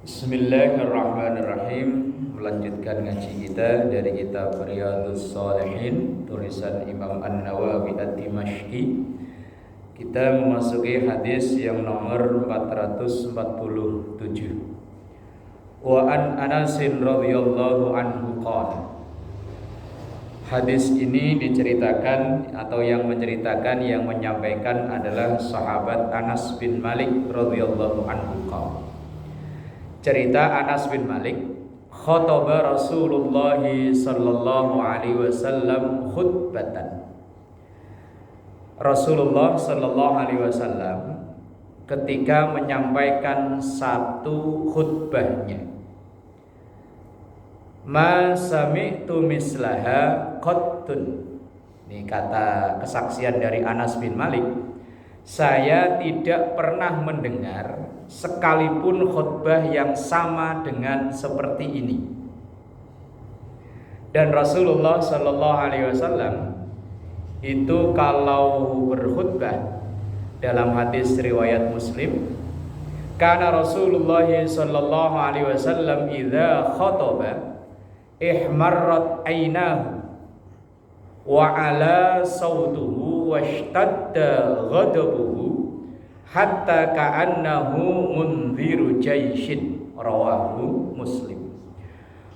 Bismillahirrahmanirrahim. Melanjutkan ngaji kita dari kitab Riyadhus Shalihin tulisan Imam An-Nawawi Ad-Dimashqi. Kita memasuki hadis yang nomor 447. Wa an Anasin radhiyallahu anhu qala. Hadis ini diceritakan atau yang menceritakan, yang menyampaikan adalah sahabat Anas bin Malik radhiyallahu anhu qala. Cerita Anas bin Malik, khotbah Rasulullah sallallahu alaihi wasallam khutbatan. Rasulullah sallallahu alaihi wasallam ketika menyampaikan satu khutbahnya, ma sami'tu mislaha qattun. Ini kata kesaksian dari Anas bin Malik, saya tidak pernah mendengar sekalipun khutbah yang sama dengan seperti ini. Dan Rasulullah sallallahu alaihi wasallam itu kalau berkhutbah, dalam hadis riwayat Muslim, kana Rasulullah sallallahu alaihi wasallam idza khataba ihmarrat aynahu wa ala sautuhu washtadda ghadabuhu hatta ka'annahu mundhiru jaishin, rawahu Muslim.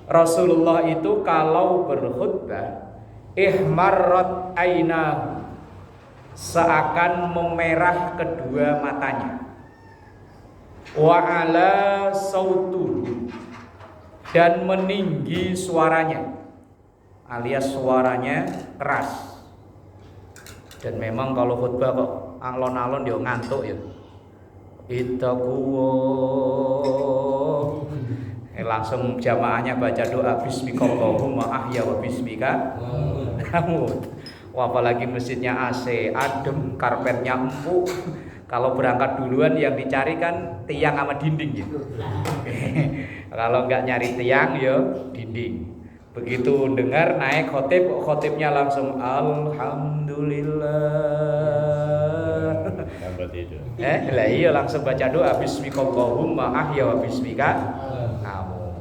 Rasulullah itu kalau berkhutbah ihmarrat aynahu, seakan memerah kedua matanya, wa ala sautuhu, dan meninggi suaranya, alias suaranya keras. Dan memang kalau khutbah kok alon-alon dia ngantuk ya. Ittaqullah. Langsung jamaahnya baca doa bismikallahumma ahya wa bismika amut. Wah, apalagi masjidnya AC, adem, karpetnya empuk. Kalau berangkat duluan yang dicari kan tiang sama dinding gitu. Kalau nggak nyari tiang ya dinding. Begitu dengar naik khotibnya langsung alhamdulillah. Lah iya langsung baca doa bismikallahumma ahya wa bismika amut.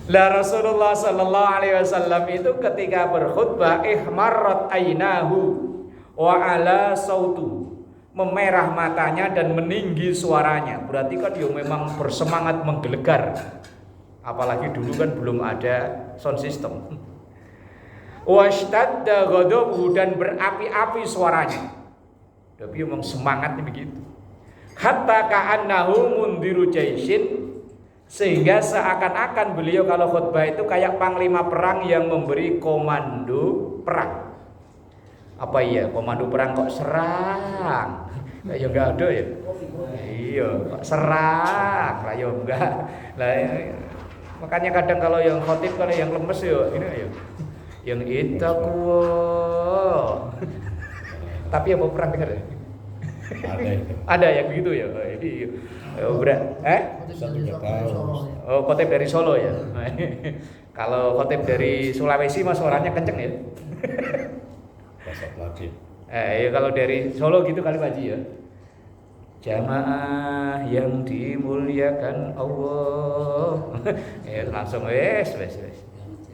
Lah Rasulullah sallallahu alaihi wasallam itu ketika berkhutbah ihmarrat aynahu wa ala sautu, memerah matanya dan meninggi suaranya. Berarti kan dia memang bersemangat menggelegar. Apalagi dulu kan belum ada sound system. Washtadda ghadabuhu, dan berapi-api suaranya. Tapi memang semangatnya begitu. Hatta ka'annahu mundhiru jaishin, sehingga seakan-akan beliau kalau khutbah itu kayak panglima perang yang memberi komando perang. Apa iya komando perang kok serang? Ya enggak ada ya. Iya, kok serang, ya enggak. Lah makanya kadang kalau yang khotib, kalau yang lemes ya ini ya. Yang ittaqwa. Tapi apa perang dengar ya? Ada yang begitu ya. Oh, khotib dari Solo ya. Kalau khotib dari Sulawesi mah suaranya kenceng ya. Ya kalau dari Solo gitu kali Pak Haji ya. Jamaah yang dimuliakan Allah. Ya langsung wes.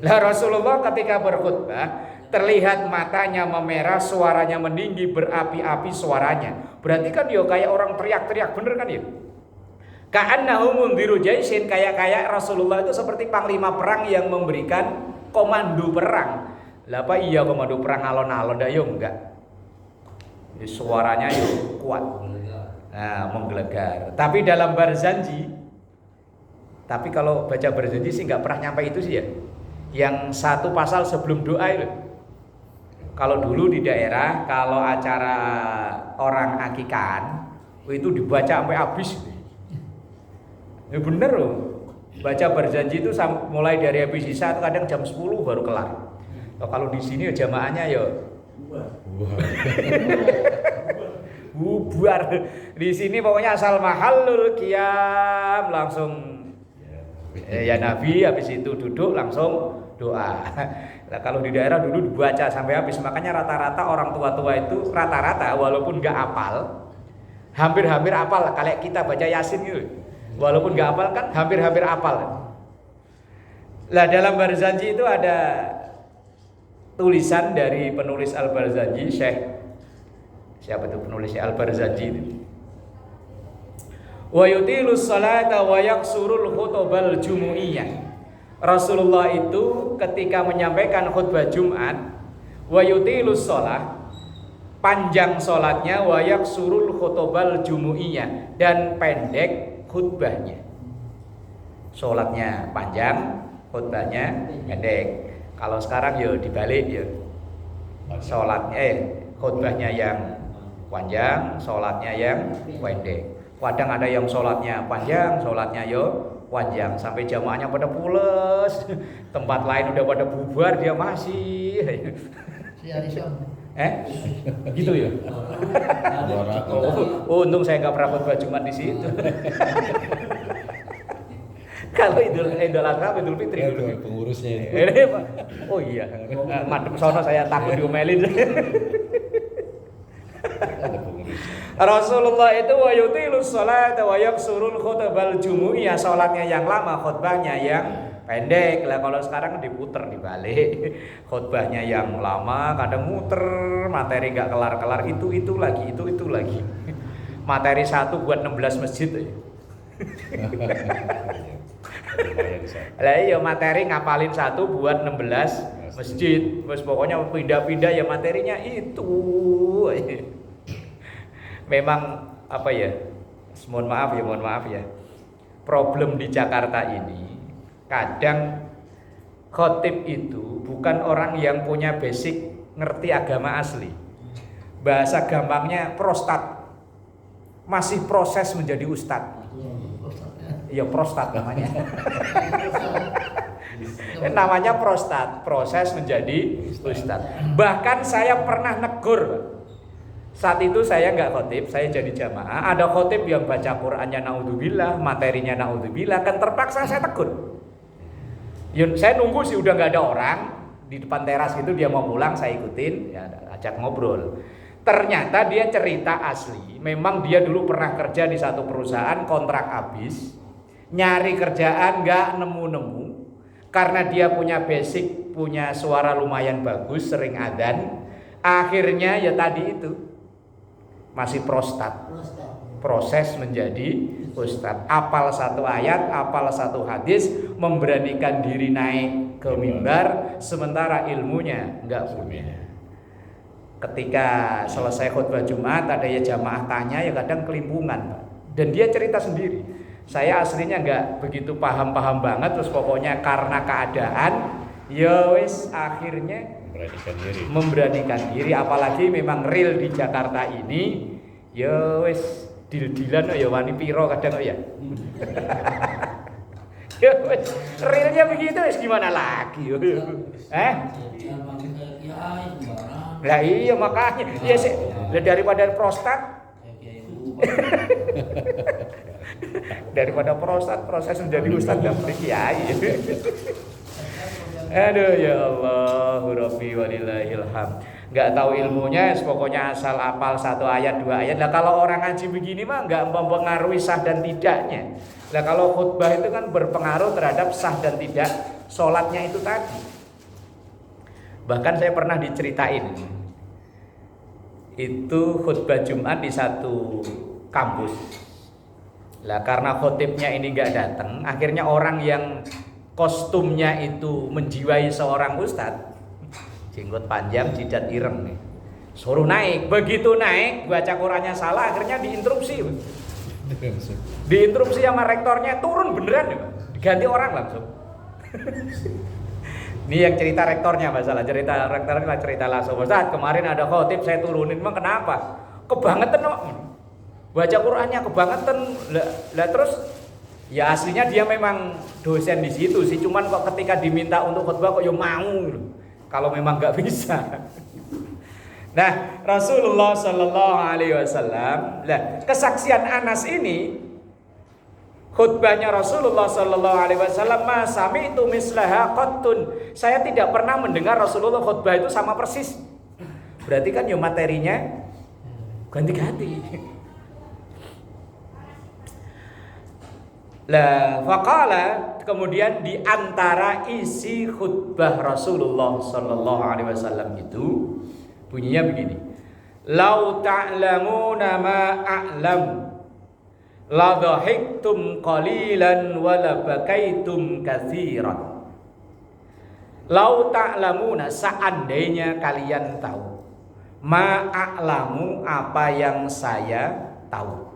Lah Rasulullah ketika berkhutbah terlihat matanya memerah, suaranya meninggi, berapi-api suaranya. Berarti kan yo kayak orang teriak-teriak, bener kan ya? Ka'annahu mundhiru jaishin, kayak Rasulullah itu seperti panglima perang yang memberikan komando perang. Lah apa iya komando perang alon-alon dah yo enggak. Suaranya yo kuat. Nah, menggelegar. Tapi dalam Barzanji, tapi kalau baca Barzanji sih enggak pernah nyampe itu sih ya. Yang satu pasal sebelum doa itu. Kalau dulu di daerah kalau acara orang akikan itu dibaca sampai habis. Ya bener loh. Baca Barzanji itu mulai dari habis isya kadang jam 10 baru kelar. Kalau di sini jamaahnya ya bubar. Di sini pokoknya asal mahallul qiyam langsung ya Nabi, habis itu duduk langsung doa. Nah, kalau di daerah dulu dibaca sampai habis, makanya rata-rata orang tua-tua itu rata-rata walaupun nggak hafal Hampir-hampir apal kayak kita baca Yasin gitu. Walaupun nggak apal kan hampir-hampir apal. Lah dalam Barzanji itu ada tulisan dari penulis Al-Barzanji, Syekh siapa itu penulisnya Al-Barzanji itu. Wa yutilus salata wa yaksurul khutbal jumu'iyah. Rasulullah itu ketika menyampaikan khutbah Jumat, wa yutilus shalah, panjang salatnya, wa yaksurul khutbal jumu'iyah, dan pendek khutbahnya. Salatnya panjang, khutbahnya pendek. Kalau sekarang ya dibalik ya. Khutbahnya yang panjang, salatnya yang pendek. Kadang ada yang sholatnya panjang, sholatnya panjang sampai jamaahnya pada pules, tempat lain udah pada bubar, dia masih. Gitu ya. Untung saya nggak pernah khutbah Jumat di situ. Kalau Idul Adha, Idul Fitri itu pengurusnya itu. Oh iya, madem sono saya takut diomelin. Rasulullah itu wa yutilus salata wa yaksurul khutbal jumu'iyah, salatnya yang lama, khutbahnya yang pendek. Lah kalau sekarang diputer dibalik. Khutbahnya yang lama kadang muter, materi enggak kelar-kelar, itu lagi. Materi satu buat 16 masjid. Lah iya materi ngapalin satu buat 16 masjid. Terus pokoknya pindah-pindah ya materinya itu. Memang apa ya? Mohon maaf ya. Problem di Jakarta ini kadang khotib itu bukan orang yang punya basic ngerti agama asli. Bahasa gampangnya prostat. Masih proses menjadi ustadz. Iya prostat namanya. Namanya prostat, proses menjadi ustadz. Bahkan saya pernah negur. Saat itu saya nggak khotib, saya jadi jamaah. Ada khotib yang baca Qur'annya naudzubillah, materinya naudzubillah, kan terpaksa saya tegur. Saya nunggu sih udah nggak ada orang di depan teras gitu, dia mau pulang, saya ikutin, ya ajak ngobrol. Ternyata dia cerita asli. Memang dia dulu pernah kerja di satu perusahaan, kontrak habis, nyari kerjaan nggak nemu-nemu, karena dia punya basic, punya suara lumayan bagus, sering adzan. Akhirnya ya tadi itu. Masih prostat. Proses menjadi ustadz. Apal satu ayat, apal satu hadis, memberanikan diri naik ke mimbar, sementara ilmunya enggak punya. Ketika selesai khutbah Jumat, ada ya jamaah tanya, ya kadang kelimpungan, Pak. Dan dia cerita sendiri. Saya aslinya enggak begitu paham-paham banget, terus pokoknya karena keadaan, ya wis akhirnya memberanikan diri, apalagi memang real di Jakarta ini, ya wis dil-dilan ya wani piro kadang ya. Ya wis realnya begitu, wis gimana lagi. Lah iya makanya, ya sih daripada prostat. Daripada prostat, proses menjadi ustadz dan kiai. Aduh ya Allah, Rabbi walillahil hamd. Enggak tahu ilmunya, pokoknya asal apal satu ayat dua ayat. Lah kalau orang ngaji begini mah enggak mempengaruhi sah dan tidaknya. Lah kalau khutbah itu kan berpengaruh terhadap sah dan tidak sholatnya itu tadi. Bahkan saya pernah diceritain, itu khutbah Jumat di satu kampus. Lah karena khotibnya ini enggak datang, akhirnya orang yang kostumnya itu menjiwai seorang ustadz, jenggot panjang, jidat ireng nih, suruh naik. Begitu naik, baca Qurannya salah, akhirnya diinterupsi sama rektornya, turun beneran ya, diganti orang langsung. Ini yang cerita rektornya masalah, cerita rektornya cerita langsung, Ustadz kemarin ada khotib saya turunin, emang kenapa? Kebangetan no. Baca Qurannya kebangetan, lah terus ya aslinya dia memang dosen di situ sih, cuman kok ketika diminta untuk khutbah kok ya mau gitu. Kalau memang nggak bisa. Nah, Rasulullah Shallallahu Alaihi Wasallam, lah kesaksian Anas ini, khutbahnya Rasulullah Shallallahu Alaihi Wasallam, masami itu mislaha qattun. Saya tidak pernah mendengar Rasulullah khutbah itu sama persis. Berarti kan ya materinya ganti-ganti. Lah faqala, kemudian di antara isi khutbah Rasulullah sallallahu alaihi wasallam itu bunyinya begini. Lau ta'lamuna ma a'lam la dhahiktum qalilan wa la bakaitum katsiran. Lau ta'lamuna, seandainya kalian tahu, ma a'lamu, apa yang saya tahu.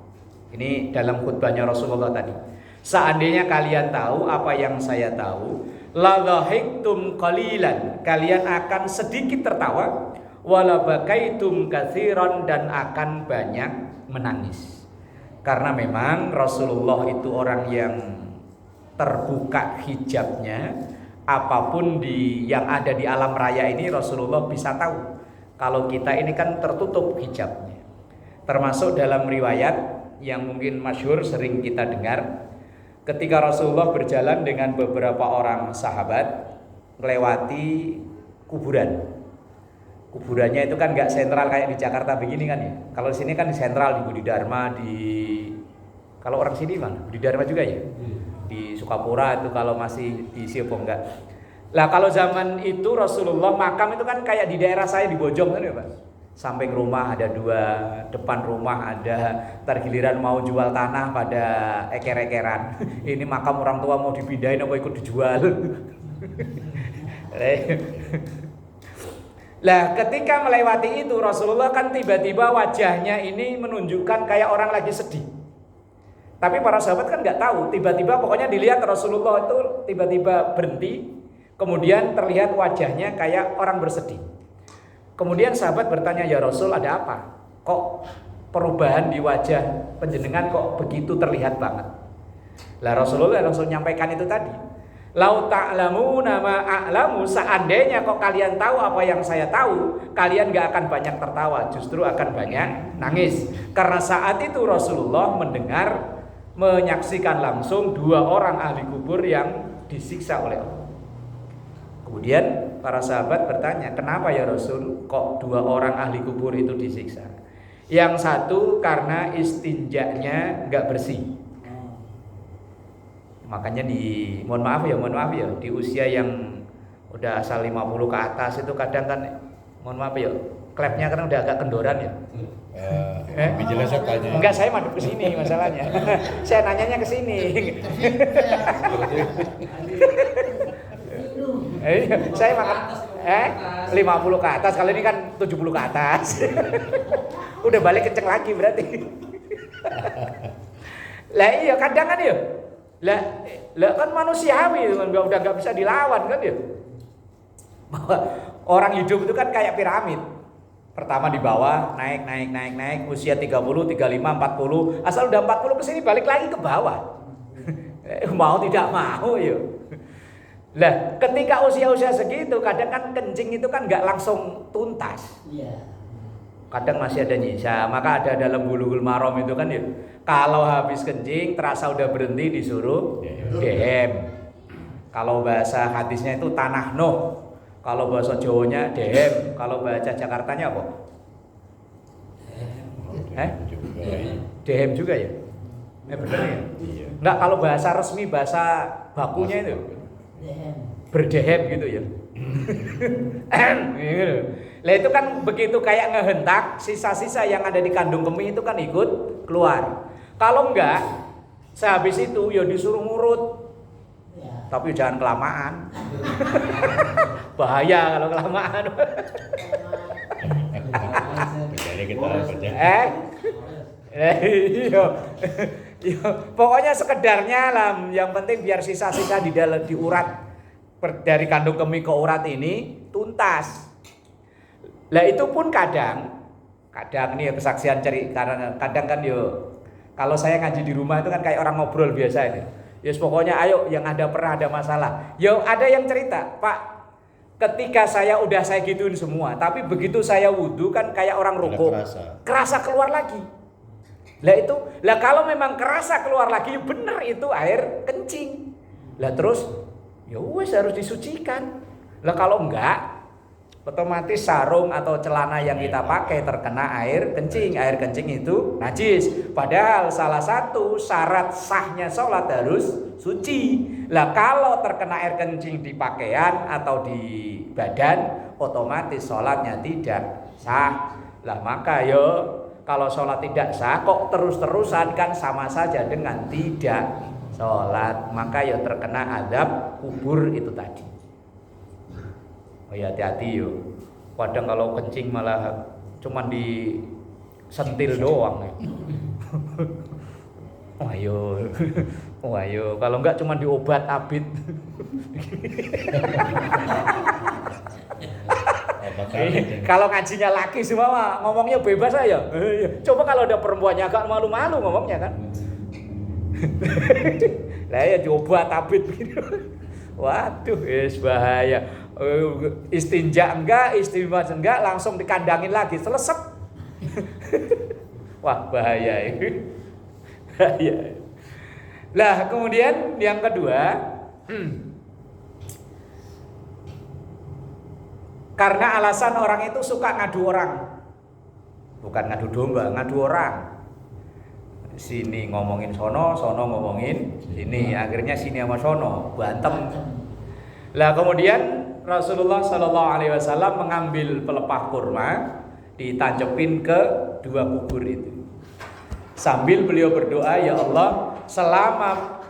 Ini dalam khutbahnya Rasulullah tadi. Seandainya kalian tahu apa yang saya tahu, la dhahiktum qalilan, kalian akan sedikit tertawa, wala bakaitum katsiran, dan akan banyak menangis. Karena memang Rasulullah itu orang yang terbuka hijabnya, apapun yang ada di alam raya ini Rasulullah bisa tahu. Kalau kita ini kan tertutup hijabnya. Termasuk dalam riwayat yang mungkin masyhur sering kita dengar, ketika Rasulullah berjalan dengan beberapa orang sahabat melewati kuburan. Kuburannya itu kan nggak sentral kayak di Jakarta begini kan ya. Kalau di sini kan di sentral, di Budi Dharma, kalau orang sini mana? Budi Dharma juga ya. Di Sukapura itu kalau masih di Siopo enggak. Lah kalau zaman itu Rasulullah makam itu kan kayak di daerah saya di Bojong kan ya Pak. Samping rumah ada 2, depan rumah ada, tergiliran mau jual tanah pada eker-ekeran. Ini makam orang tua mau dipindahin apa ikut dijual. Lah ketika melewati itu Rasulullah kan tiba-tiba wajahnya ini menunjukkan kayak orang lagi sedih. Tapi para sahabat kan nggak tahu, tiba-tiba pokoknya dilihat Rasulullah itu tiba-tiba berhenti, kemudian terlihat wajahnya kayak orang bersedih. Kemudian sahabat bertanya, ya Rasul, ada apa? Kok perubahan di wajah penjenengan kok begitu terlihat banget? Lah Rasulullah langsung nyampaikan itu tadi. Lau ta'lamuna ma a'lamu, seandainya kok kalian tahu apa yang saya tahu, kalian gak akan banyak tertawa, justru akan banyak nangis. Karena saat itu Rasulullah menyaksikan langsung 2 orang ahli kubur yang disiksa oleh Allah. Kemudian para sahabat bertanya, kenapa ya Rasul kok 2 orang ahli kubur itu disiksa? Yang satu karena istinjanya nggak bersih. Makanya mohon maaf ya, di usia yang udah asal 50 ke atas itu kadang kan, mohon maaf ya, klepnya kan udah agak kendoran ya. Enggak, saya madep ke sini masalahnya. Saya nanyanya ke sini. Saya makan 50 ke atas, kalau ini kan 70 ke atas. Udah balik kenceng lagi berarti. Lah iya kadang kan ya. Lah kan manusiawi udah enggak bisa dilawan kan ya. Bahwa orang hidup itu kan kayak piramid. Pertama di bawah, naik, usia 30, 35, 40, asal udah 40 ke sini balik lagi ke bawah. Mau tidak mau ya. Lah, ketika usia-usia segitu, kadang kan kencing itu kan nggak langsung tuntas. Kadang masih ada nyisa, maka ada dalam Bulughul Maram itu kan ya. Kalau habis kencing, terasa udah berhenti disuruh dehem. Kalau bahasa hadisnya itu tanah noh. Kalau bahasa Jawanya dehem. Kalau bahasa Jakartanya apa? Dehem juga ya? Bener ya? Nggak, kalau bahasa resmi, bahasa bakunya itu berdehem gitu ya. Lah itu kan begitu kayak ngehentak, sisa-sisa yang ada di kandung kemih itu kan ikut keluar. Kalau enggak, sehabis itu ya disuruh ngurut. Tapi jangan kelamaan. Bahaya kalau kelamaan. Pokoknya sekedarnya lah, yang penting biar sisa-sisa di dalam di urat dari kandung kemih ke urat ini tuntas. Lah itu pun kadang nih ya kesaksian karena kadang kan yo kalau saya ngaji di rumah itu kan kayak orang ngobrol biasa ini. Yes, pokoknya ayo yang pernah ada masalah. Yo ada yang cerita, Pak, ketika saya gituin semua, tapi begitu saya wudhu kan kayak orang rukuk, kerasa keluar lagi. Lah kalau memang kerasa keluar lagi, bener itu air kencing. Lah terus ya wes harus disucikan. Lah kalau enggak, otomatis sarung atau celana yang kita pakai terkena air kencing. Air kencing itu najis. Padahal salah satu syarat sahnya sholat harus suci. Lah kalau terkena air kencing di pakaian atau di badan, otomatis sholatnya tidak sah. Lah maka kalau sholat tidak sah kok terus-terusan, kan sama saja dengan tidak sholat. Maka terkena azab kubur itu tadi. Oh ya, hati-hati Kadang kalau kencing malah cuman disentil doang ya. Ayo. Kalau enggak cuman diobat abit. Kalau ngajinya laki semua ngomongnya bebas aja. Coba kalau ada perempuannya agak malu-malu ngomongnya kan. Lah ya diobat abit gitu. Waduh, bahaya. Istinja enggak, istighfar enggak, langsung dikandangin lagi, selesep. Wah, bahaya ini. Bahaya. Lah, kemudian yang kedua, karena alasan orang itu suka ngadu orang. Bukan ngadu domba, ngadu orang. Sini ngomongin sono, sono ngomongin sini, akhirnya sini sama sono berantem. Lah kemudian Rasulullah Shallallahu Alaihi Wasallam mengambil pelepah kurma, ditancepin ke dua kubur itu. Sambil beliau berdoa, ya Allah, selama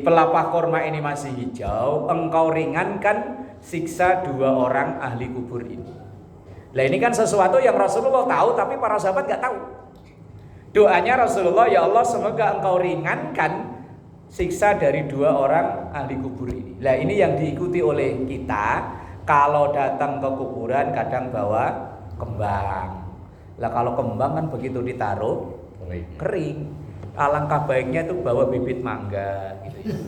pelepah kurma ini masih hijau, Engkau ringankan siksa dua orang ahli kubur ini. Lah ini kan sesuatu yang Rasulullah tahu, tapi para sahabat nggak tahu. Doanya Rasulullah, ya Allah, semoga Engkau ringankan siksa dari dua orang ahli kubur ini. Lah ini yang diikuti oleh kita. Kalau datang ke kuburan kadang bawa kembang. Lah kalau kembang kan begitu ditaruh kering. Alangkah baiknya itu bawa bibit mangga gitu ya.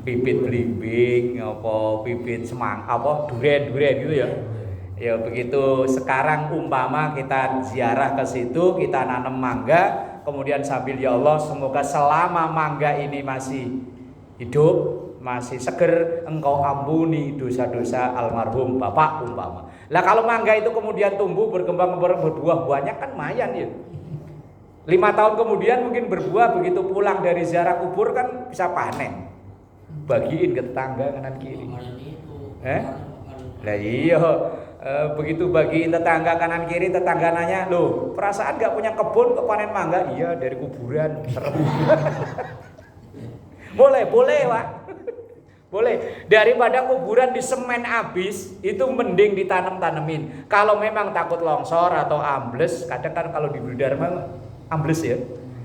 Bibit belimbing, bibit semang, durian gitu ya. Ya begitu sekarang umpama kita ziarah ke situ, kita nanam mangga, kemudian sambil ya Allah semoga selama mangga ini masih hidup, masih seger, Engkau ampuni dosa-dosa almarhum bapak umpama. Lah kalau mangga itu kemudian tumbuh, berkembang, berbuah banyak kan lumayan ya. 5 tahun kemudian mungkin berbuah, begitu pulang dari ziarah kubur kan bisa panen. Bagiin ke tetangga kanan kiri. Lah iya. Begitu bagiin tetangga kanan kiri, tetangga nanya, loh perasaan gak punya kebun kok panen mangga? Iya dari kuburan. Boleh Pak. Boleh. Daripada kuburan disemen habis, itu mending ditanam-tanemin. Kalau memang takut longsor atau ambles, kadang kan kalau di Dharma ambles ya.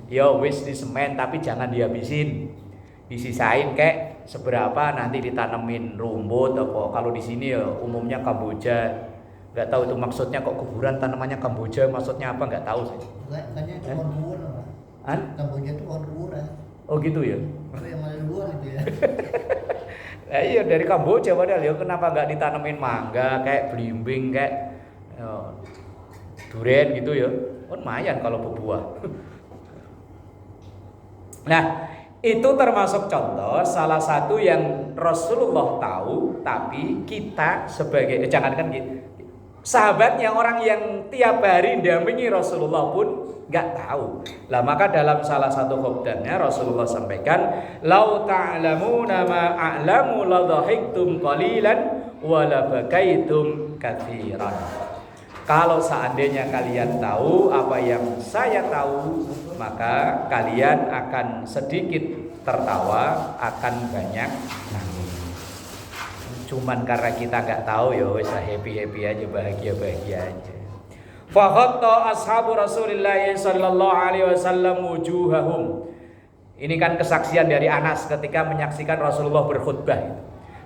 Ya wis disemen tapi jangan dihabisin. Disisain kayak seberapa nanti ditanemin rumput apa. Kalau di sini ya umumnya Kamboja. Enggak tahu itu maksudnya kok kuburan tanamannya Kamboja, maksudnya apa enggak tahu saya. Katanya itu pohon kuburan, Pak. Kamboja itu pohon kuburan. Oh gitu ya. Itu yang ada dua gitu ya. Iya dari Kamboja padahal ya, kenapa enggak ditanemin mangga kayak belimbing kayak durian gitu ya. Lumayan kalau berbuah. Nah, itu termasuk contoh salah satu yang Rasulullah tahu, tapi kita sebagai jangankan gitu, sahabatnya orang yang tiap hari dampingi Rasulullah pun nggak tahu. Lah maka dalam salah satu khutbahnya Rasulullah sampaikan, "Lau ta'lamuna ma a'lamu la dhahiktum qalilan wa la bakaitum katsiran." Kalau seandainya kalian tahu apa yang saya tahu, maka kalian akan sedikit tertawa, akan banyak nangis. Cuman karena kita nggak tahu ya wis happy aja, bahagia aja. Fa khatta ashabu Rasulillah sallallahu alaihi wasallam wujuhahum. Ini kan kesaksian dari Anas ketika menyaksikan Rasulullah berkhutbah.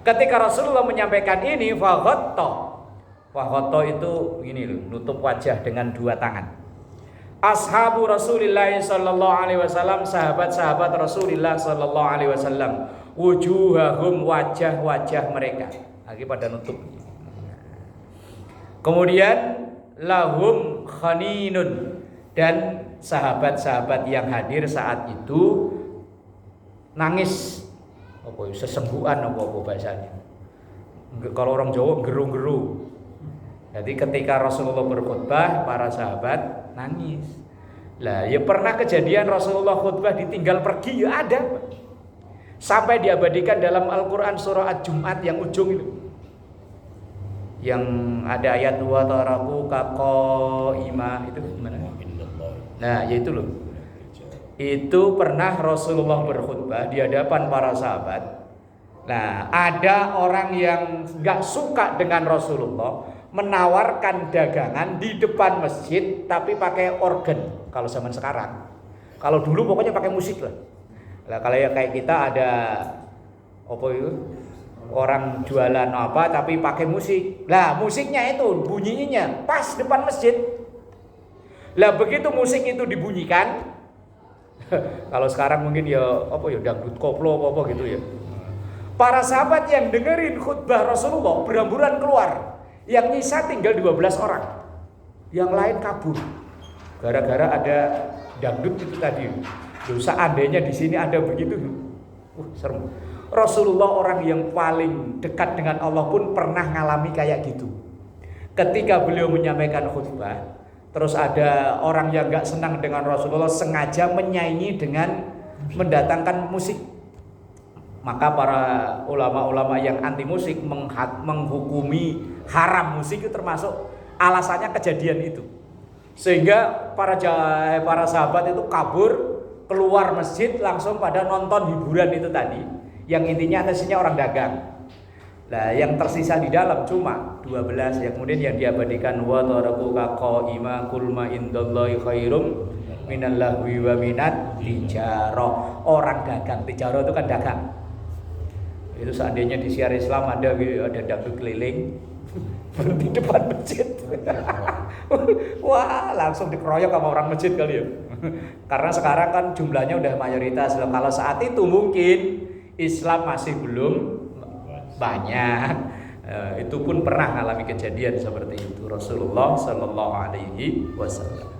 Ketika Rasulullah menyampaikan ini, fa khatta itu gini loh, nutup wajah dengan dua tangan. Ashabu Rasulillah sallallahu alaihi wasallam, sahabat-sahabat Rasulullah sallallahu alaihi wasallam, wujuhahum, wajah-wajah mereka lagi pada nutup. Kemudian lahum khaninun, dan sahabat-sahabat yang hadir saat itu nangis, sesenggukan apa bahasanya. Kalau orang Jawa gerung-gerung. Jadi ketika Rasulullah berkhutbah, para sahabat nangis. Lah, ya pernah kejadian Rasulullah khutbah ditinggal pergi, ya ada. Sampai diabadikan dalam Al-Quran surah Ad-Jum'at yang ujung itu. Yang ada ayat wa taraku kaqaima itu gimana? Nah, yaitu loh. Itu pernah Rasulullah berkhutbah di hadapan para sahabat. Nah, ada orang yang gak suka dengan Rasulullah menawarkan dagangan di depan masjid tapi pakai organ kalau zaman sekarang. Kalau dulu pokoknya pakai musik lah. Lah kalau ya kayak kita ada apa itu? Orang jualan apa tapi pakai musik. Lah musiknya itu bunyinya pas depan masjid. Lah begitu musik itu dibunyikan, kalau sekarang mungkin ya apa ya dangdut koplo apa gitu ya. Para sahabat yang dengerin khutbah Rasulullah berhamburan keluar. Yang nyisa tinggal 12 orang. Yang lain kabur. Gara-gara ada dangdut itu tadi. Loh, seandainya di sini ada begitu, serem. Rasulullah orang yang paling dekat dengan Allah pun pernah ngalami kayak gitu. Ketika beliau menyampaikan khutbah, terus ada orang yang gak senang dengan Rasulullah sengaja menyaingi dengan mendatangkan musik. Maka para ulama-ulama yang anti musik menghukumi haram musik itu termasuk alasannya kejadian itu. Sehingga para sahabat itu kabur keluar masjid langsung pada nonton hiburan itu tadi. Yang intinya isinya orang dagang. Nah, yang tersisa di dalam cuma 12 yang kemudian yang diabadikan wa taraku qaima kulma indallahi khairum minallahwi wa minat tijarah. Orang dagang, tijarah itu kan dagang. Itu seandainya di siar Islam ada dangdut keliling di depan masjid. Wah, langsung dikeroyok sama orang masjid kali ya. Karena sekarang kan jumlahnya udah mayoritas. Kalau saat itu mungkin Islam masih belum banyak. Itu pun pernah mengalami kejadian seperti itu Rasulullah sallallahu alaihi wasallam.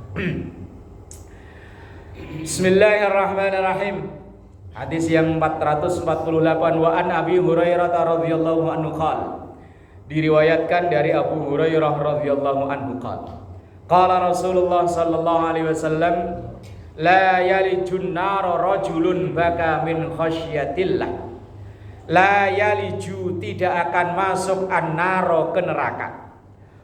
Bismillahirrahmanirrahim. Hadis yang 448 wa an Abi Hurairah radhiyallahu anhu qala. Diriwayatkan dari Abu Hurairah radhiyallahu anhu qala Rasulullah sallallahu alaihi wasallam la yalijun nar rajulun baka min khasyatillah. La yaliju tidak akan masuk an-naro ke neraka.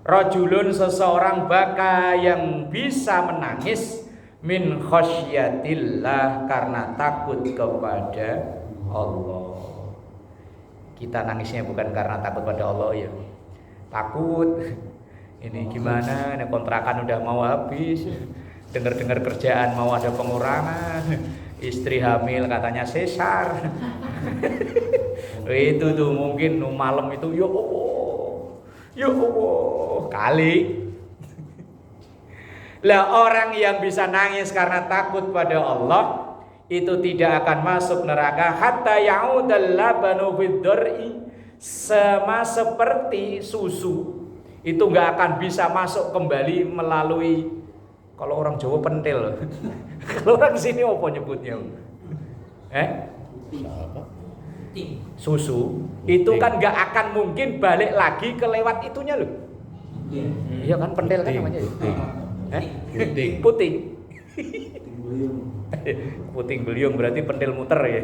Rajulun seseorang baka yang bisa menangis min khasyatillah karena takut kepada Allah. Kita nangisnya bukan karena takut pada Allah ya. Takut ini gimana, ini kontrakan udah mau habis, dengar-dengar kerjaan mau ada pengurangan, istri hamil katanya sesar. Itu tuh mungkin malam itu yo kali. Lah orang yang bisa nangis karena takut pada Allah itu tidak akan masuk neraka hatta ya'udal labanu bid-dar'i, sama seperti susu itu nggak akan bisa masuk kembali melalui, kalau orang Jawa pentil. Kalau orang sini apa nyebutnya? Susu itu kan nggak akan mungkin balik lagi ke lewat itunya loh. Iya kan pentil kan namanya. Puting. Puting beliung berarti pentil muter ya.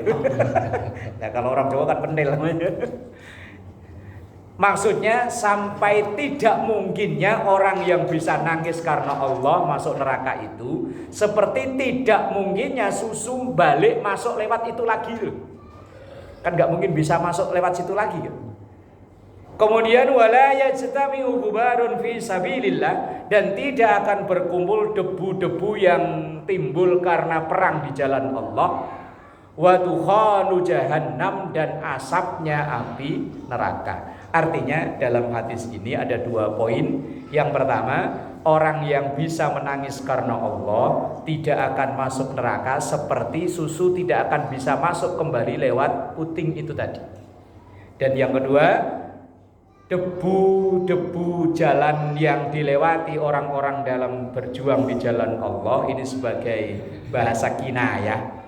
Nah kalau orang Jawa kan pentil namanya. Maksudnya sampai tidak mungkinnya orang yang bisa nangis karena Allah masuk neraka itu, seperti tidak mungkinnya susu balik masuk lewat itu lagi loh. Kan nggak mungkin bisa masuk lewat situ lagi kan. Kemudian wala yajtami'u ghubarun fi sabilillah, dan tidak akan berkumpul debu-debu yang timbul karena perang di jalan Allah, wa dukhanu jahannam, dan asapnya api neraka. Artinya dalam hadis ini ada 2 poin. Yang pertama, orang yang bisa menangis karena Allah tidak akan masuk neraka seperti susu tidak akan bisa masuk kembali lewat puting itu tadi. Dan yang kedua, debu-debu jalan yang dilewati orang-orang dalam berjuang di jalan Allah ini sebagai bahasa kinayah.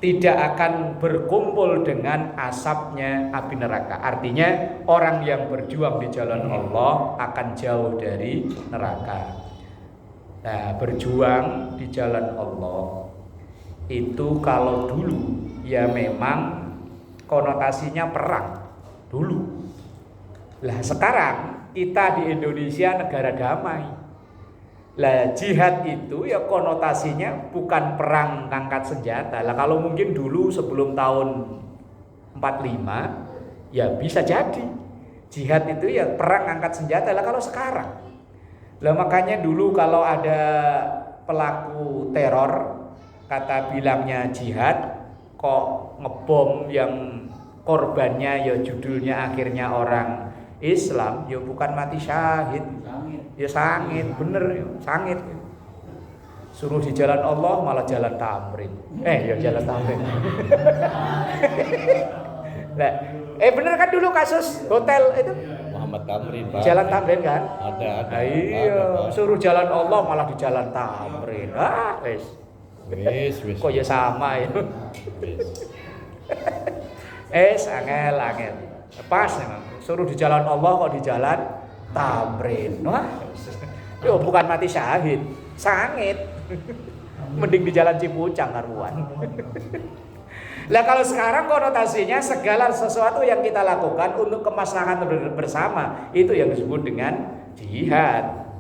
tidak akan berkumpul dengan asapnya api neraka. Artinya orang yang berjuang di jalan Allah akan jauh dari neraka. Nah, berjuang di jalan Allah itu kalau dulu ya memang konotasinya perang dulu. Lah sekarang kita di Indonesia negara damai. Lah jihad itu ya konotasinya bukan perang angkat senjata. Lah kalau mungkin dulu sebelum tahun 45 ya bisa jadi jihad itu ya perang angkat senjata. Lah kalau sekarang, lah makanya dulu kalau ada pelaku teror kata bilangnya jihad, kok ngebom yang korbannya ya judulnya akhirnya orang Islam, ya bukan mati syahid, ya sangit, bener ya, sangit. Suruh di jalan Allah malah jalan tamrin. Ya jalan tamrin. Nah, bener kan dulu kasus hotel itu? Muhammad Tamrin, Pak. Jalan tamrin kan? Ada. Nah, iya, suruh jalan Allah malah di jalan tamrin. Wis. Kok ya sama ya? Angel. Pas memang. Suruh di jalan Allah kok di jalan tamrin. Wah. Yo bukan mati syahid, sangit. Mending di jalan Cipucang karuan. Lah kalau sekarang konotasinya segala sesuatu yang kita lakukan untuk kemaslahatan bersama itu yang disebut dengan jihad.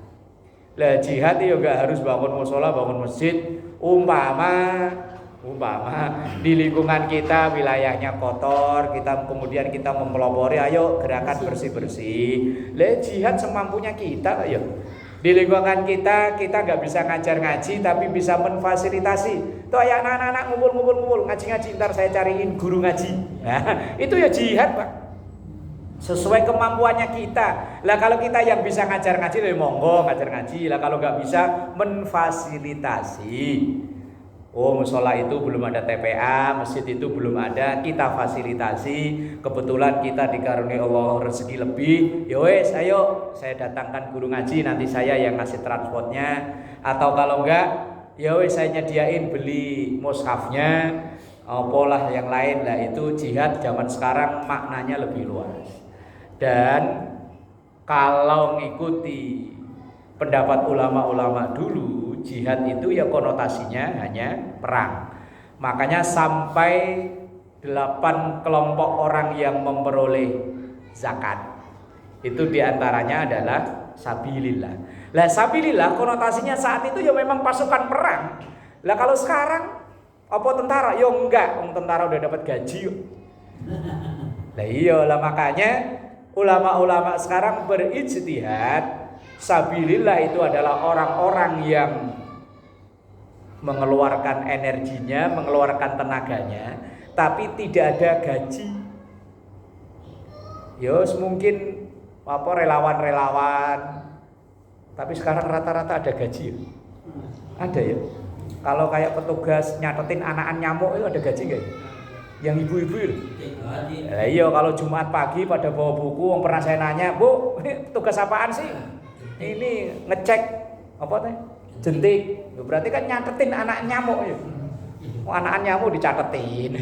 Lah jihad itu juga harus bangun mushola, bangun masjid. Umpama di lingkungan kita wilayahnya kotor, kemudian kita mempelopori, ayo gerakan bersih-bersih. Lah jihad semampunya kita, ayo. Di lingkungan kita nggak bisa ngajar ngaji tapi bisa menfasilitasi. Tuh ayo anak-anak ngumpul ngaji-ngaji, ntar saya cariin guru ngaji. Nah, itu ya jihad, Pak. Sesuai kemampuannya kita. Lah kalau kita yang bisa ngajar ngaji, ya monggo ngajar ngaji. Lah kalau nggak bisa menfasilitasi. Oh, musola itu belum ada TPA, masjid itu belum ada, kita fasilitasi. Kebetulan kita dikaruniai Allah rezeki lebih. Ya wes, ayo saya datangkan guru ngaji, nanti saya yang ngasih transportnya. Atau kalau enggak, ya wes saya nyediain beli mushafnya, pola yang lain. Lah itu jihad zaman sekarang maknanya lebih luas. Dan kalau ngikuti pendapat ulama-ulama dulu, jihad itu ya konotasinya hanya perang. Makanya sampai 8 kelompok orang yang memperoleh zakat itu diantaranya adalah sabilillah. Lah sabilillah konotasinya saat itu ya memang pasukan perang. Lah kalau sekarang apa tentara? Ya enggak, tentara udah dapat gaji yuk. Lah iya lah, makanya ulama-ulama sekarang berijtihad. Sabilillah itu adalah orang-orang yang mengeluarkan energinya, mengeluarkan tenaganya, tapi tidak ada gaji. Yos mungkin relawan-relawan, tapi sekarang rata-rata ada gaji. Ada ya. Kalau kayak petugas nyatetin anakan nyamuk itu ada gaji nggak? Yang ibu-ibu itu. Iya, kalau Jumat pagi pada bawa buku, pernah saya nanya, Bu, ini tugas apaan sih? Ini ngecek apa teh? Jentik. Berarti kan nyatetin anak nyamuk ya. Anak nyamuk dicatetin.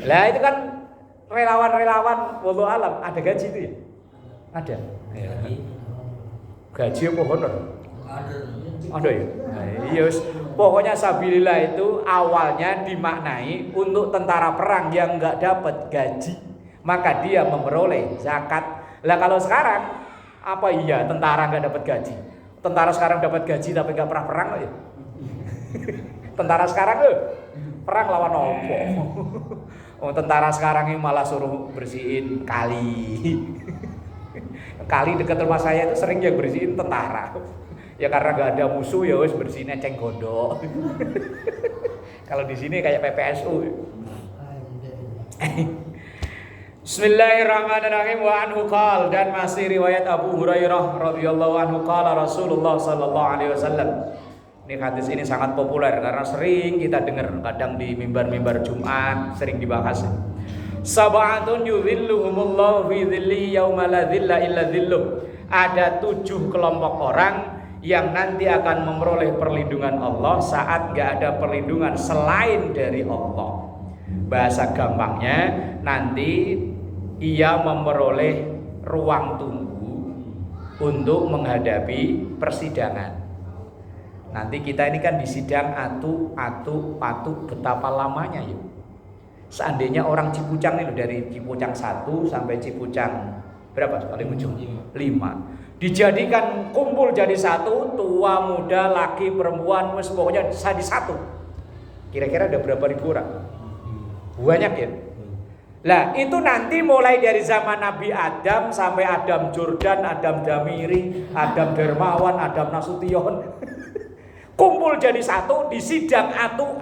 Lah itu kan relawan-relawan wallahu alam ada gaji itu ya? Ada. Ya. Gaji apa honor? Ada ya. Iya, pokoknya sabilillah itu awalnya dimaknai untuk tentara perang yang enggak dapat gaji, maka dia memperoleh zakat. Lah kalau sekarang apa iya tentara nggak dapat gaji? Tentara sekarang dapat gaji tapi nggak pernah perang ya? Tentara sekarang perang lawan opo? Oh, tentara sekarang ini malah suruh bersihin kali. Kali dekat rumah saya itu sering yang bersihin tentara. Ya karena nggak ada musuh ya wes bersihin eceng gondok. Kalau di sini kayak PPSU. Bismillahirrahmanirrahim. Wa anhu qala, dan masih riwayat Abu Hurairah radhiyallahu anhu qala Rasulullah sallallahu alaihi wasallam. Ini hadis ini sangat populer karena sering kita dengar, kadang di mimbar-mimbar Jumat sering dibahas. Sab'atun yudhilluhumullahu fi dhilli yauma la dhilla illa dhilluh. Ada 7 kelompok orang yang nanti akan memperoleh perlindungan Allah saat enggak ada perlindungan selain dari Allah. Bahasa gampangnya, nanti ia memperoleh ruang tunggu untuk menghadapi persidangan. Nanti kita ini kan di sidang atu betapa lamanya yuk. Seandainya orang Cipucang ini dari Cipucang 1 sampai Cipucang berapa paling ujung? 5. Dijadikan kumpul jadi satu, tua, muda, laki, perempuan, pokoknya jadi satu. Kira-kira ada berapa ribu orang? Banyak ya. Lah itu nanti mulai dari zaman Nabi Adam sampai Adam Jordan, Adam Damiri, Adam Dermawan, Adam Nasution. Kumpul jadi satu di sidang atu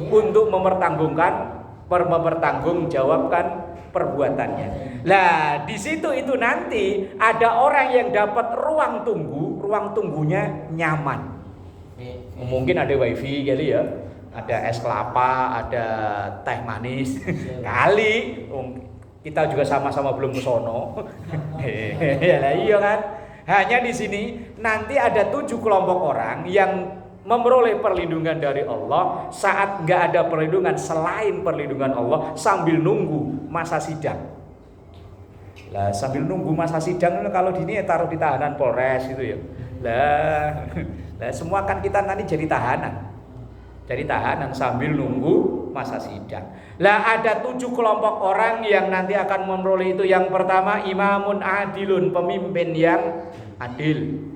untuk mempertanggungjawabkan perbuatannya. Lah di situ itu nanti ada orang yang dapat ruang tunggunya nyaman. Mungkin ada wifi kali ya, ada es kelapa, ada teh manis kali. Kita juga sama-sama belum ke sono. Iya kan? Hanya di sini nanti ada 7 kelompok orang yang memperoleh perlindungan dari Allah saat nggak ada perlindungan selain perlindungan Allah sambil nunggu masa sidang. Lah sambil nunggu masa sidang kalau di ini ya taruh di tahanan Polres gitu ya. Lah semua kan kita nanti jadi tahanan. Jadi tahanan sambil nunggu masa sidang. Lah ada 7 kelompok orang yang nanti akan memperoleh itu. Yang pertama imamun adilun, pemimpin yang adil.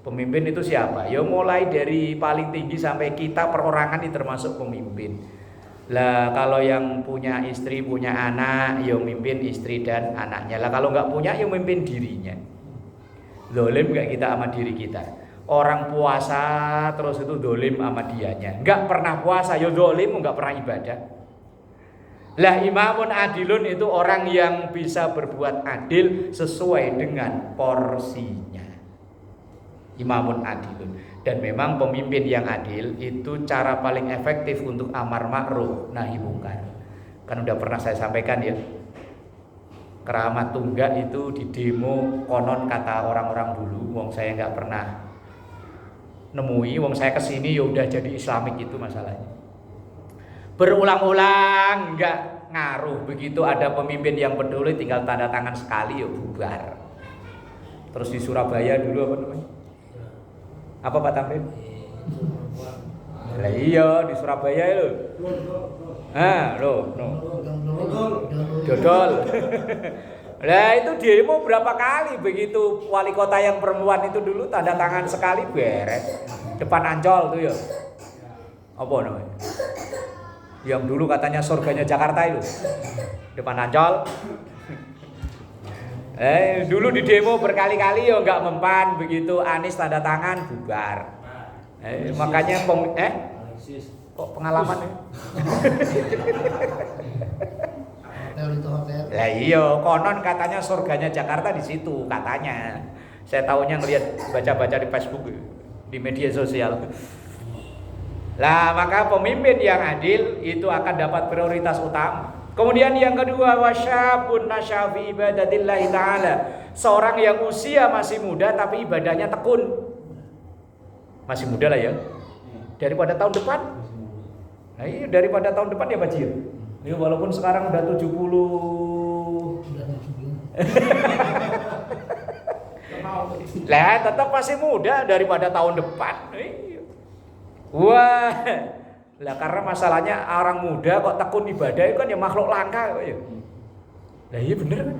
Pemimpin itu siapa? Ya mulai dari paling tinggi sampai kita perorangan ini termasuk pemimpin. Lah kalau yang punya istri, punya anak, ya mimpin istri dan anaknya. Lah kalau nggak punya, ya mimpin dirinya. Zalim nggak kita sama diri kita? Orang puasa terus itu dolim sama dianya. Nggak pernah puasa, ya dolim, nggak pernah ibadah. Lah imamun adilun itu orang yang bisa berbuat adil sesuai dengan porsinya. Imamun adilun. Dan memang pemimpin yang adil itu cara paling efektif untuk amar ma'ruf nahi mungkar. Kan udah pernah saya sampaikan ya. Keramat Tunggak itu di demo konon kata orang-orang dulu, wong saya nggak pernah nemui, wong saya kesini ya udah jadi Islamik itu masalahnya. Berulang-ulang nggak ngaruh, begitu ada pemimpin yang peduli tinggal tanda tangan sekali ya bubar. Terus di Surabaya dulu apa namanya? Apa Pak Tamrin? Lah iya di Surabaya itu. Dodol. Lah itu demo berapa kali begitu wali kota yang perempuan itu dulu tanda tangan sekali beres. Depan Ancol tuh ya. Apa namanya? Yang dulu katanya surganya Jakarta itu. Depan Ancol. Dulu di demo berkali-kali ya nggak mempan, begitu Anies tanda tangan bubar. Makanya kok pengalaman ya? Hotel. Lah iya, konon katanya surganya Jakarta di situ katanya. Saya tahunya ngelihat baca-baca di Facebook, di media sosial. Lah maka pemimpin yang adil itu akan dapat prioritas utama. Kemudian yang kedua wasyabun nasyafi ibadatillahi ta'ala. Seorang yang usia masih muda tapi ibadahnya tekun. Masih muda lah ya. Daripada tahun depan. Nah iya daripada tahun depan ya Pak Jir. Ini walaupun sekarang udah 70. Lah tetap masih muda daripada tahun depan. Wah. Lah karena masalahnya orang muda kok tekun ibadah itu kan ya makhluk langka kok ya. Lah iya bener kan.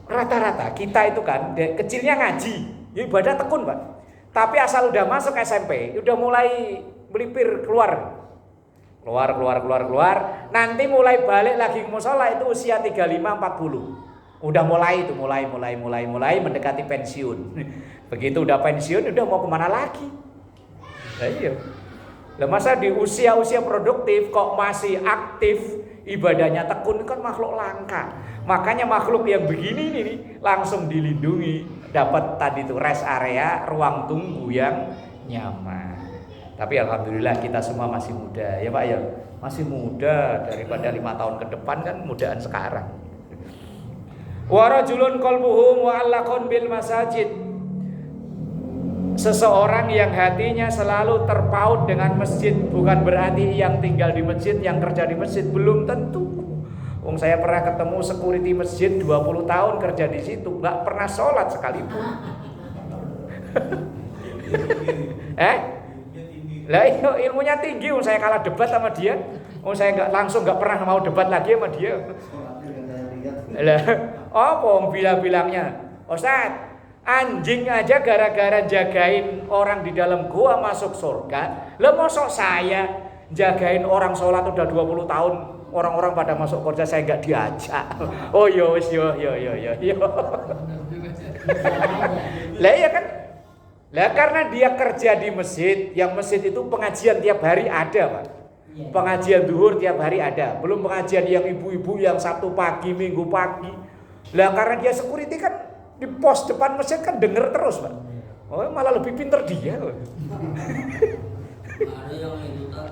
Rata-rata kita itu kan kecilnya ngaji, ya ibadah tekun Pak. Tapi asal udah masuk SMP, udah mulai melipir keluar. Nanti mulai balik lagi ke mushola itu usia 35 40. Udah mulai itu mulai mendekati pensiun. Begitu udah pensiun udah mau kemana lagi? Lah iya. Lah masa di usia-usia produktif kok masih aktif ibadahnya tekun kan makhluk langka. Makanya makhluk yang begini nih langsung dilindungi, dapat tadi tuh rest area, ruang tunggu yang nyaman. Tapi alhamdulillah kita semua masih muda ya Pak ya. Masih muda daripada 5 tahun ke depan kan mudaan sekarang. Wa rajulun qalbuhu mu'allaqun bil masajid. Seseorang yang hatinya selalu terpaut dengan masjid bukan berarti yang tinggal di masjid, yang kerja di masjid, belum tentu. Wong saya pernah ketemu security masjid 20 tahun kerja di situ, nggak pernah sholat sekalipun. Lah iya, ilmunya tinggi, saya kalah debat sama dia. Saya nggak pernah mau debat lagi sama dia. Lah, apa bilangnya? Ustaz, anjing aja gara-gara jagain orang di dalam gua masuk surga. Lah mosok saya jagain orang sholat udah 20 tahun, orang-orang pada masuk surga saya nggak diajak. Oh yo. Lah iya kan? Lah karena dia kerja di masjid, yang masjid itu pengajian tiap hari ada, Pak. Pengajian zuhur tiap hari ada. Belum pengajian yang ibu-ibu yang Sabtu pagi, Minggu pagi. Lah karena dia security kan di pos depan masjid kan denger terus, Pak. Oh, malah lebih pinter dia. Ada yang itu kan.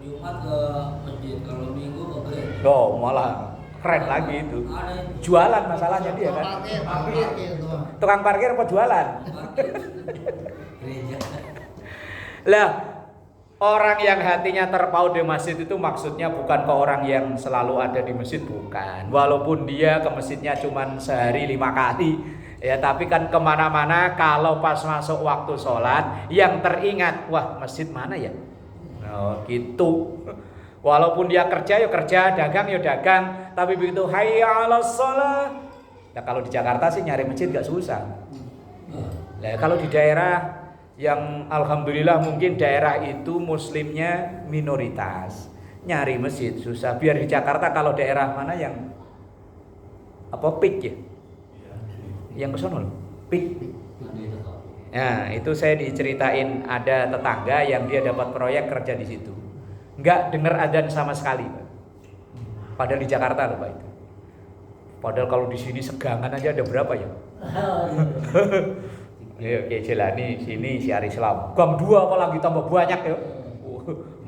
Jumat ke masjid, kalau Minggu ke gereja. Oh, malah keren lagi itu. Jualan masalahnya dia kan. Parkir gitu. Tukang parkir apa jualan? Gereja. Lah, orang yang hatinya terpaut di masjid itu maksudnya bukan ke orang yang selalu ada di masjid, bukan. Walaupun dia ke masjidnya cuma sehari 5 kali, ya tapi kan kemana-mana kalau pas masuk waktu sholat yang teringat, wah masjid mana ya? Oh gitu. Walaupun dia kerja ya kerja, dagang ya dagang, tapi begitu hayya 'alas shalah. Nah kalau di Jakarta sih nyari masjid gak susah. Nah kalau di daerah yang alhamdulillah mungkin daerah itu muslimnya minoritas, nyari masjid susah. Biar di Jakarta kalau daerah mana yang apa PIK ya? Yang kesono PIK. Nah itu saya diceritain ada tetangga yang dia dapat proyek kerja di situ, nggak dengar adzan sama sekali, Pak. Padahal di Jakarta loh Pak itu. Padahal kalau di sini segangan aja ada berapa ya? Ya oke jelani sini siar Islam. Gang 2 apalagi tambah banyak ya.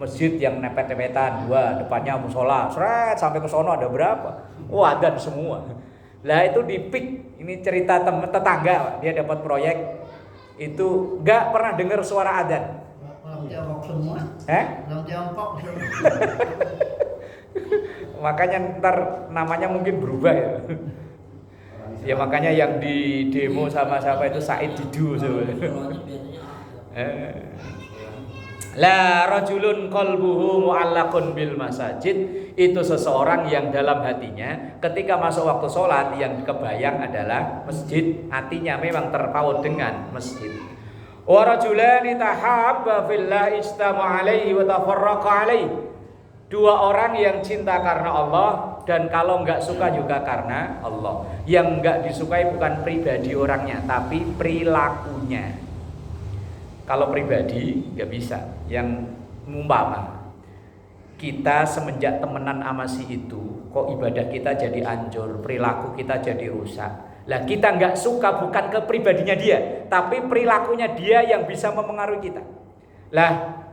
Masjid yang nepet-nepetan 2, depannya musola. Sret sampai ke sono ada berapa? Oh, adzan semua. Lah itu di PIK. Ini cerita tetangga, dia dapat proyek itu enggak pernah dengar suara adzan. Orang Tiongkok semua. Orang Tiongkok semua. Makanya ntar namanya mungkin berubah ya. Ya makanya yang di demo sama siapa itu Said Didu La rajulun qalbuhu mu'allaqun bil masajid, itu seseorang yang dalam hatinya ketika masuk waktu sholat yang kebayang adalah masjid, hatinya memang terpaut dengan masjid. Wa rajulani tahabba fillah istama alaihi wa tafarraqa alaihi, 2 orang yang cinta karena Allah dan kalau enggak suka juga karena Allah. Yang enggak disukai bukan pribadi orangnya tapi perilakunya. Kalau pribadi nggak bisa. Yang umpama kita semenjak temenan sama si itu, kok ibadah kita jadi hancur, perilaku kita jadi rusak. Lah kita nggak suka bukan ke pribadinya dia, tapi perilakunya dia yang bisa mempengaruhi kita. Lah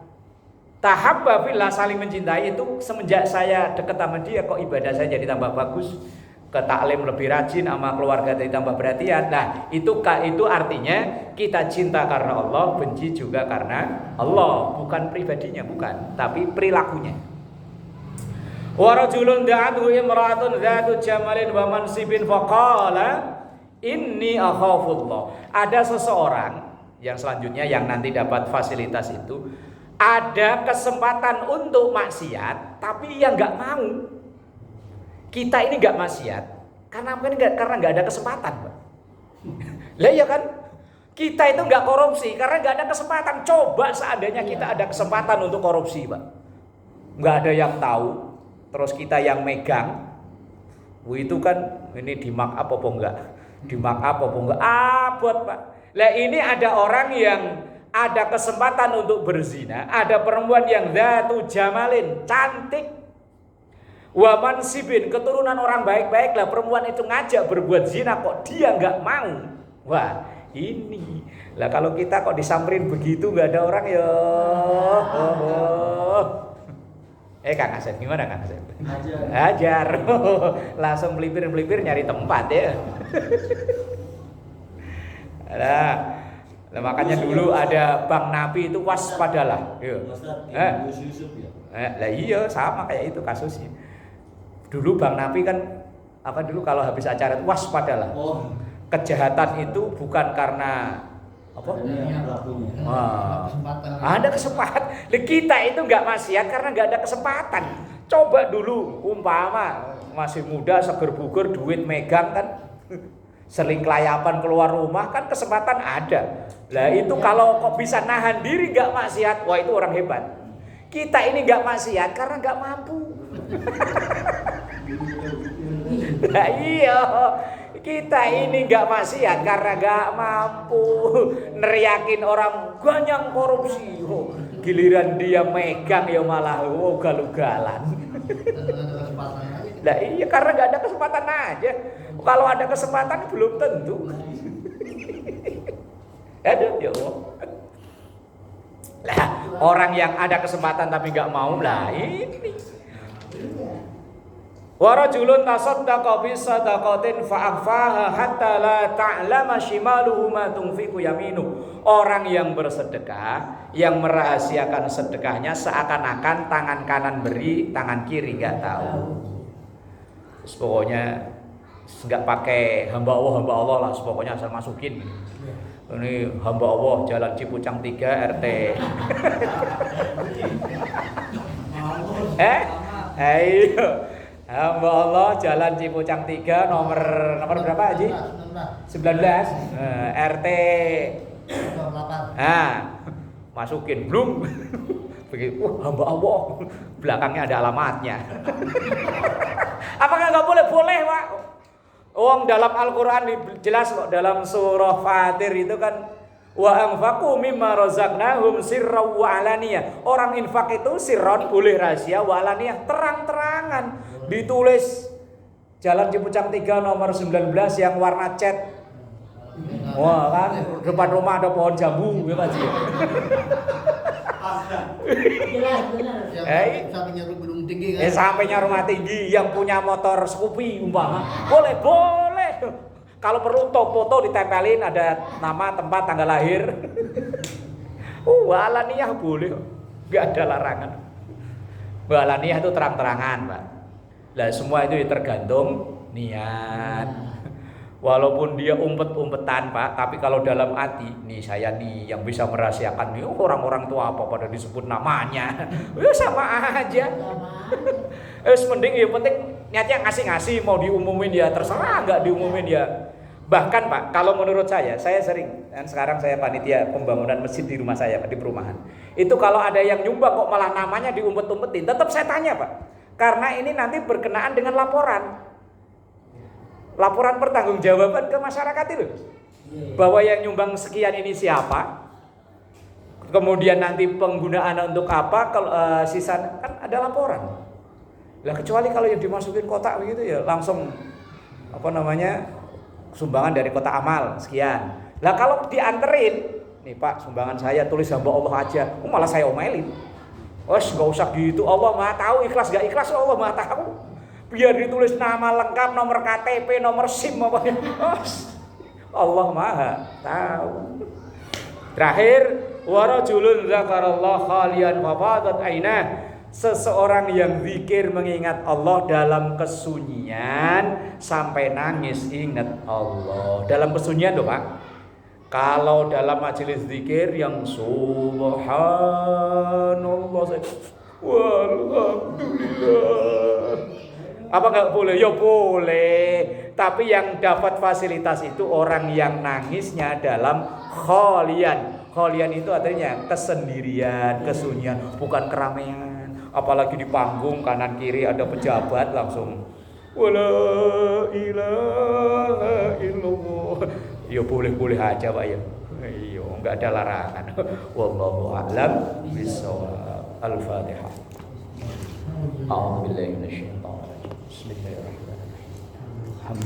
tahabba fillah, saling mencintai itu semenjak saya dekat sama dia, kok ibadah saya jadi tambah bagus, ke taklim lebih rajin, sama keluarga jadi tambah perhatian. Nah itu artinya kita cinta karena Allah, benci juga karena Allah, bukan pribadinya, bukan, tapi perilakunya. Wa rajulun da'athu imra'atun dzatu jamalin wa mansibin faqala inni akhafullah. Ada seseorang yang selanjutnya yang nanti dapat fasilitas itu, ada kesempatan untuk maksiat tapi yang nggak mau. Kita ini nggak maksiat karena apa? Karena nggak ada kesempatan, Pak. Lah ya kan? Kita itu nggak korupsi karena nggak ada kesempatan. Coba seandainya kita ada kesempatan untuk korupsi, Pak. Nggak ada yang tahu, terus kita yang megang. Itu kan ini di markup apa enggak? Di markup apa enggak? Abot, Pak. Lah ini ada orang yang ada kesempatan untuk berzina, ada perempuan yang dzatu jamalin, cantik, wa mansibin, keturunan orang baik-baik, lah perempuan itu ngajak berbuat zina kok dia nggak mau. Wah ini lah kalau kita kok disamperin begitu nggak ada orang ya. Kang Asep gimana Kang Asep? Ajar. Langsung melipir nyari tempat ya. Nah, Nah, makanya dulu ada Bang Nabi itu waspadalah. Iya. Lah iya sama kayak itu kasusnya. Dulu Bang Nabi kan dulu kalau habis acara itu waspadalah. Kejahatan itu bukan karena ada kesempatan. Kita itu nggak maksiat karena nggak ada kesempatan. Coba dulu umpama masih muda, seger buger, duit megang kan, sering kelayapan keluar rumah kan kesempatan ada. Lah itu kalau kok bisa nahan diri nggak maksiat, wah itu orang hebat. Kita ini nggak maksiat karena nggak mampu. Nah, iya. Kita ini nggak maksiat karena nggak mampu neriakin orang ganyang korupsi. Giliran dia megang ya malah ugal-ugalan. Nah iya karena nggak ada kesempatan aja. Kalau ada kesempatan belum tentu. Aduh ya Allah. Lah orang yang ada kesempatan tapi nggak mau lah ini. Wa rajulun tasaddaqa bi sadaqatin fa akhfaha hatta la ta'lama shimaluhu ma tunfiqu yaminu. Orang yang bersedekah, yang merahasiakan sedekahnya seakan-akan tangan kanan beri, tangan kiri enggak tahu. Terus pokoknya enggak pakai hamba Allah lah, pokoknya asal masukin. Ini hamba Allah Jalan Cipucang 3 RT. Ayo. Hamba Allah Jalan Cipucang 3 nomor berapa Haji? 19. RT 8. Nah, masukin belum. Begitu, hamba Allah. Belakangnya ada alamatnya. Apakah enggak boleh? Boleh, Pak. Dalam Al-Qur'an jelas kok, dalam surah Fatir itu kan wa anfaqu mimma razaqnahum sirran wa alaniyah. Orang infak itu sirron boleh rahasia, wa alaniyah terang-terangan. Ditulis Jalan Cipucang 3 nomor 19 yang warna cat. Wah kan depan rumah ada pohon jambu ya Pak Ji. Sampingnya gedung tinggi kan. Sampingnya rumah tinggi yang punya motor Scoopy umpama. Boleh. Kalau perlu foto ditempelin ada nama, tempat, tanggal lahir. Alaniyah boleh. Enggak ada larangan. Alaniyah itu terang-terangan, Pak. Lah semua itu tergantung niat. Walaupun dia umpet-umpetan Pak, tapi kalau dalam hati, nih saya nih yang bisa merahasiakan nih orang-orang tua apa pada disebut namanya. Ya sama aja. Mending ya penting niatnya ngasih-ngasih, mau diumumin ya terserah, enggak diumumin ya. Bahkan Pak, kalau menurut saya sering, dan sekarang saya panitia pembangunan masjid di rumah saya Pak, di perumahan. Itu kalau ada yang nyumbang kok malah namanya diumpet-umpetin, tetap saya tanya Pak. Karena ini nanti berkenaan dengan laporan pertanggungjawaban ke masyarakat itu. Bahwa yang nyumbang sekian ini siapa? Kemudian nanti penggunaan untuk apa? Sisa kan ada laporan. Lah kecuali kalau yang dimasukin kotak begitu ya langsung sumbangan dari kotak amal sekian. Lah kalau dianterin, nih Pak sumbangan saya tulis hamba Allah aja. Malah saya omelin. Wes gak usah gitu, Allah Maha tahu ikhlas gak ikhlas Allah Maha tahu. Biar ditulis nama lengkap, nomor KTP, nomor SIM apa. Allah Maha tahu. Terakhir, wa rajulun dzakarallah khalian fa fadat ainah. Seseorang yang zikir mengingat Allah dalam kesunyian sampai nangis ingat Allah. Dalam kesunyian loh Pak. Kalau dalam majelis zikir yang subhanallah, walhamdulillah, apa nggak boleh? Ya boleh. Tapi yang dapat fasilitas itu orang yang nangisnya dalam kholian. Kholian itu artinya kesendirian, kesunyian, bukan keramaian. Apalagi di panggung kanan kiri ada pejabat langsung wala ilaha illallah. Ya boleh-boleh aja Pak ya. Iya, enggak ada larangan. Wallahu a'lam bishawab. Al-Fatihah. A'udzu billahi minasyaitonir rajim. Bismillahirrahmanirrahim.